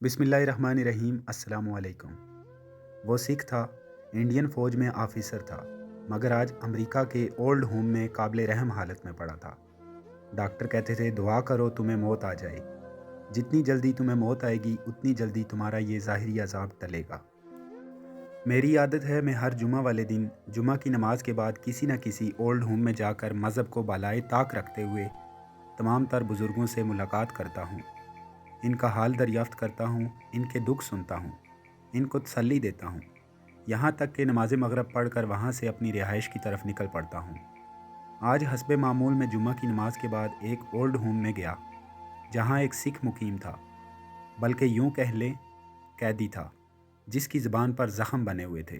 بسم اللہ الرحمن الرحیم۔ السلام علیکم۔ وہ سکھ تھا، انڈین فوج میں آفیسر تھا، مگر آج امریکہ کے اولڈ ہوم میں قابل رحم حالت میں پڑا تھا۔ ڈاکٹر کہتے تھے دعا کرو تمہیں موت آ جائے، جتنی جلدی تمہیں موت آئے گی اتنی جلدی تمہارا یہ ظاہری عذاب ٹلے گا۔ میری عادت ہے میں ہر جمعہ والے دن جمعہ کی نماز کے بعد کسی نہ کسی اولڈ ہوم میں جا کر مذہب کو بالائے طاق رکھتے ہوئے تمام تر بزرگوں سے ملاقات کرتا ہوں، ان کا حال دریافت کرتا ہوں، ان کے دکھ سنتا ہوں، ان کو تسلی دیتا ہوں، یہاں تک کہ نماز مغرب پڑھ کر وہاں سے اپنی رہائش کی طرف نکل پڑتا ہوں۔ آج حسب معمول میں جمعہ کی نماز کے بعد ایک اولڈ ہوم میں گیا، جہاں ایک سکھ مقیم تھا، بلکہ یوں کہہ لیں قیدی تھا، جس کی زبان پر زخم بنے ہوئے تھے،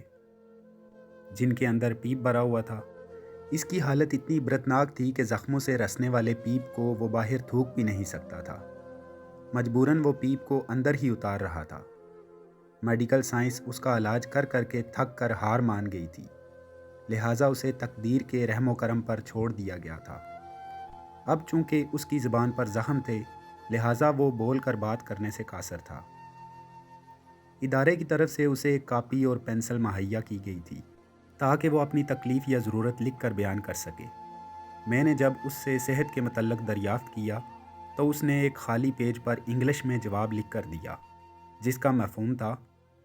جن کے اندر پیپ بھرا ہوا تھا۔ اس کی حالت اتنی عبرتناک تھی کہ زخموں سے رسنے والے پیپ کو وہ باہر تھوک بھی نہیں سکتا تھا، مجبوراً وہ پیپ کو اندر ہی اتار رہا تھا۔ میڈیکل سائنس اس کا علاج کر کر کے تھک کر ہار مان گئی تھی، لہٰذا اسے تقدیر کے رحم و کرم پر چھوڑ دیا گیا تھا۔ اب چونکہ اس کی زبان پر زخم تھے، لہٰذا وہ بول کر بات کرنے سے قاصر تھا۔ ادارے کی طرف سے اسے ایک کاپی اور پینسل مہیا کی گئی تھی تاکہ وہ اپنی تکلیف یا ضرورت لکھ کر بیان کر سکے۔ میں نے جب اس سے صحت کے متعلق دریافت کیا تو اس نے ایک خالی پیج پر انگلش میں جواب لکھ کر دیا، جس کا مفہوم تھا: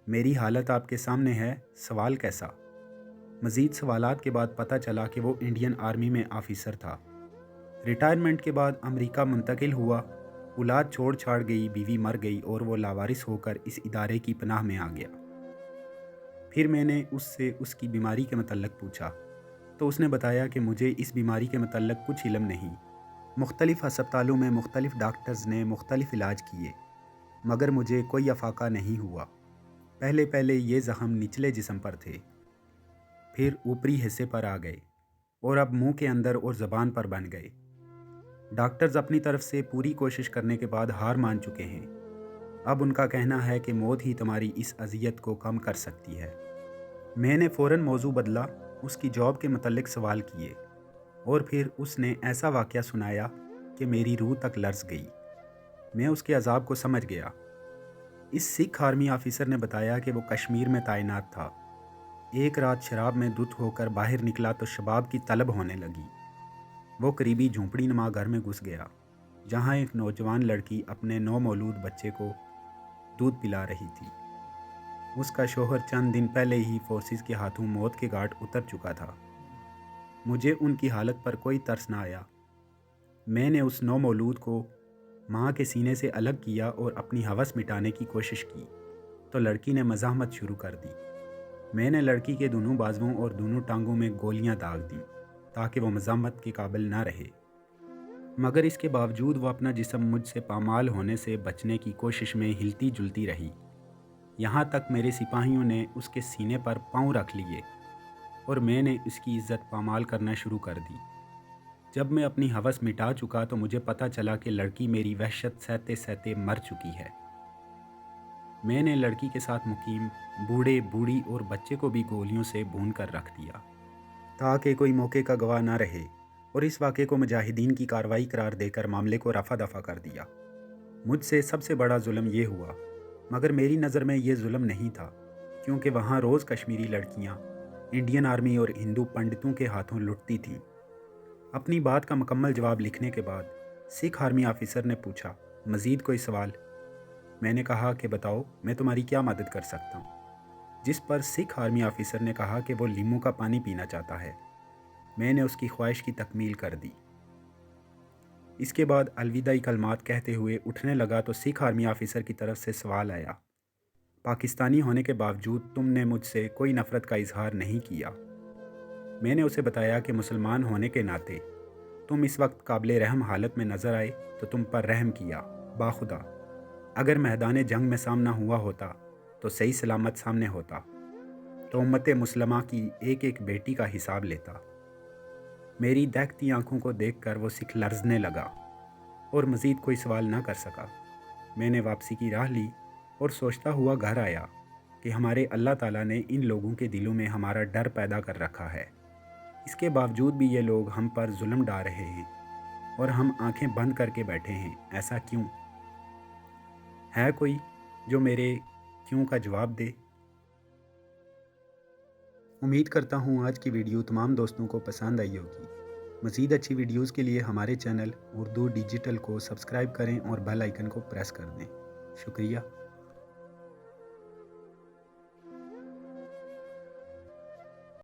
میری حالت آپ کے سامنے ہے، سوال کیسا؟ مزید سوالات کے بعد پتہ چلا کہ وہ انڈین آرمی میں آفیسر تھا، ریٹائرمنٹ کے بعد امریکہ منتقل ہوا، اولاد چھوڑ چھاڑ گئی، بیوی مر گئی اور وہ لاوارث ہو کر اس ادارے کی پناہ میں آ گیا۔ پھر میں نے اس سے اس کی بیماری کے متعلق پوچھا تو اس نے بتایا کہ مجھے اس بیماری کے متعلق کچھ علم نہیں۔ مختلف ہسپتالوں میں مختلف ڈاکٹرز نے مختلف علاج کیے، مگر مجھے کوئی افاقہ نہیں ہوا۔ پہلے پہلے یہ زخم نچلے جسم پر تھے، پھر اوپری حصے پر آ گئے اور اب منہ کے اندر اور زبان پر بن گئے۔ ڈاکٹرز اپنی طرف سے پوری کوشش کرنے کے بعد ہار مان چکے ہیں۔ اب ان کا کہنا ہے کہ موت ہی تمہاری اس اذیت کو کم کر سکتی ہے۔ میں نے فوراً موضوع بدلا، اس کی جاب کے متعلق سوال کیے اور پھر اس نے ایسا واقعہ سنایا کہ میری روح تک لرز گئی۔ میں اس کے عذاب کو سمجھ گیا۔ اس سکھ آرمی آفیسر نے بتایا کہ وہ کشمیر میں تعینات تھا۔ ایک رات شراب میں دھت ہو کر باہر نکلا تو شباب کی طلب ہونے لگی۔ وہ قریبی جھونپڑی نما گھر میں گھس گیا، جہاں ایک نوجوان لڑکی اپنے نومولود بچے کو دودھ پلا رہی تھی۔ اس کا شوہر چند دن پہلے ہی فورسز کے ہاتھوں موت کے گھاٹ اتر چکا تھا۔ مجھے ان کی حالت پر کوئی ترس نہ آیا۔ میں نے اس نومولود کو ماں کے سینے سے الگ کیا اور اپنی ہوس مٹانے کی کوشش کی تو لڑکی نے مزاحمت شروع کر دی۔ میں نے لڑکی کے دونوں بازوؤں اور دونوں ٹانگوں میں گولیاں داغ دیں تاکہ وہ مزاحمت کے قابل نہ رہے، مگر اس کے باوجود وہ اپنا جسم مجھ سے پامال ہونے سے بچنے کی کوشش میں ہلتی جلتی رہی، یہاں تک میرے سپاہیوں نے اس کے سینے پر پاؤں رکھ لیے اور میں نے اس کی عزت پامال کرنا شروع کر دی۔ جب میں اپنی ہوس مٹا چکا تو مجھے پتہ چلا کہ لڑکی میری وحشت سہتے سہتے مر چکی ہے۔ میں نے لڑکی کے ساتھ مقیم بوڑھے، بوڑھی اور بچے کو بھی گولیوں سے بھون کر رکھ دیا تاکہ کوئی موقع کا گواہ نہ رہے، اور اس واقعے کو مجاہدین کی کارروائی قرار دے کر معاملے کو رفع دفع کر دیا۔ مجھ سے سب سے بڑا ظلم یہ ہوا، مگر میری نظر میں یہ ظلم نہیں تھا، کیونکہ وہاں روز کشمیری لڑکیاں انڈین آرمی اور ہندو پنڈتوں کے ہاتھوں لٹتی تھیں۔ اپنی بات کا مکمل جواب لکھنے کے بعد سکھ آرمی آفیسر نے پوچھا، مزید کوئی سوال؟ میں نے کہا کہ بتاؤ میں تمہاری کیا مدد کر سکتا ہوں، جس پر سکھ آرمی آفیسر نے کہا کہ وہ لیموں کا پانی پینا چاہتا ہے۔ میں نے اس کی خواہش کی تکمیل کر دی۔ اس کے بعد الوداعی کلمات کہتے ہوئے اٹھنے لگا تو سکھ آرمی آفیسر کی طرف سے سوال آیا، پاکستانی ہونے کے باوجود تم نے مجھ سے کوئی نفرت کا اظہار نہیں کیا؟ میں نے اسے بتایا کہ مسلمان ہونے کے ناطے تم اس وقت قابل رحم حالت میں نظر آئے تو تم پر رحم کیا، باخدا اگر میدان جنگ میں سامنا ہوا ہوتا تو صحیح سلامت سامنے ہوتا تو امت مسلمہ کی ایک ایک بیٹی کا حساب لیتا۔ میری دہکتی آنکھوں کو دیکھ کر وہ سکھ لرزنے لگا اور مزید کوئی سوال نہ کر سکا۔ میں نے واپسی کی راہ لی اور سوچتا ہوا گھر آیا کہ ہمارے اللہ تعالیٰ نے ان لوگوں کے دلوں میں ہمارا ڈر پیدا کر رکھا ہے، اس کے باوجود بھی یہ لوگ ہم پر ظلم ڈھا رہے ہیں اور ہم آنکھیں بند کر کے بیٹھے ہیں۔ ایسا کیوں؟ ہے کوئی جو میرے کیوں کا جواب دے۔ امید کرتا ہوں آج کی ویڈیو تمام دوستوں کو پسند آئی ہوگی۔ مزید اچھی ویڈیوز کے لیے ہمارے چینل اردو ڈیجیٹل کو سبسکرائب کریں اور بیل آئیکن کو پریس کر دیں۔ شکریہ۔